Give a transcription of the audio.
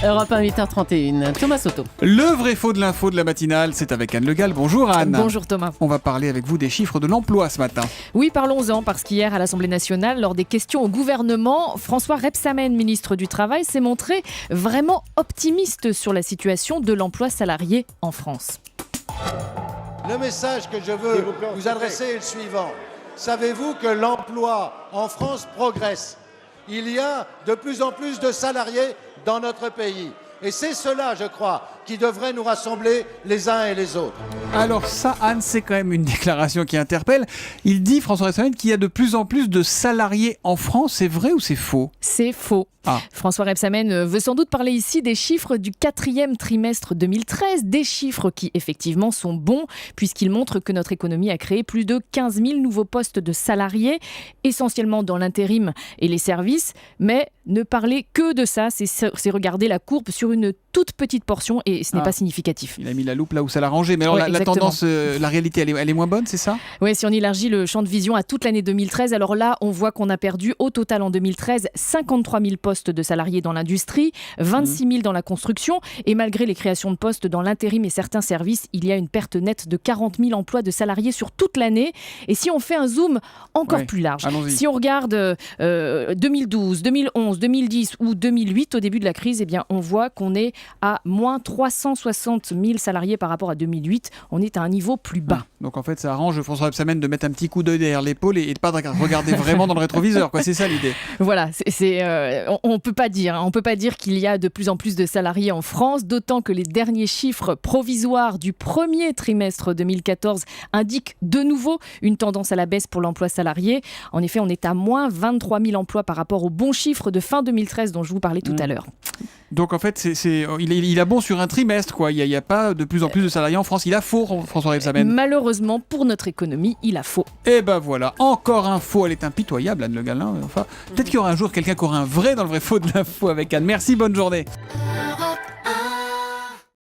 Europe 1, 8h31. Thomas Soto. Le vrai faux de l'info de la matinale, c'est avec Anne Le Gall. Bonjour Anne. Bonjour Thomas. On va parler avec vous des chiffres de l'emploi ce matin. Oui, parlons-en, parce qu'hier à l'Assemblée nationale, lors des questions au gouvernement, François Rebsamen, ministre du Travail, s'est montré vraiment optimiste sur la situation de l'emploi salarié en France. Le message que je veux vous adresser est le suivant. Savez-vous que l'emploi en France progresse ? Il y a de plus en plus de salariés dans notre pays. Et c'est cela, je crois, qui devrait nous rassembler les uns et les autres. Alors ça, Anne, c'est quand même une déclaration qui interpelle. Il dit, François Rebsamen, qu'il y a de plus en plus de salariés en France. C'est vrai ou c'est faux ? C'est faux. François Rebsamen veut sans doute parler ici des chiffres du 4e trimestre 2013, des chiffres qui effectivement sont bons puisqu'ils montrent que notre économie a créé plus de 15 000 nouveaux postes de salariés, essentiellement dans l'intérim et les services. Mais ne parler que de ça, c'est regarder la courbe sur une toute petite portion et ce n'est pas significatif. Il a mis la loupe là où ça l'arrangeait. Mais alors la tendance, la réalité, elle est moins bonne, c'est ça ? Oui, si on élargit le champ de vision à toute l'année 2013, alors là, on voit qu'on a perdu au total en 2013 53 000 postes de salariés dans l'industrie, 26 000 dans la construction. Et malgré les créations de postes dans l'intérim et certains services, il y a une perte nette de 40 000 emplois de salariés sur toute l'année. Et si on fait un zoom encore plus large, si on regarde 2012, 2011, 2010 ou 2008, au début de la crise, eh bien, on voit qu'on est à moins 360 000 salariés par rapport à 2008. On est à un niveau plus bas. Donc en fait, ça arrange François Rebsamen de mettre un petit coup d'œil derrière l'épaule et de pas regarder vraiment dans le rétroviseur, quoi. C'est ça l'idée. Voilà, on peut pas dire qu'il y a de plus en plus de salariés en France, d'autant que les derniers chiffres provisoires du premier trimestre 2014 indiquent de nouveau une tendance à la baisse pour l'emploi salarié. En effet, on est à moins 23 000 emplois par rapport aux bons chiffres de fin 2013 dont je vous parlais tout à l'heure. Donc en fait, il a bon sur un trimestre, quoi. Il n'y a pas de plus en plus de salariés en France. Il a faux, François Rebsamen. Malheureusement, pour notre économie, il a faux. Et ben voilà, encore un faux. Elle est impitoyable, Anne Le Gall. Enfin, peut-être qu'il y aura un jour quelqu'un qui aura un vrai dans le vrai faux de l'info avec Anne. Merci, bonne journée.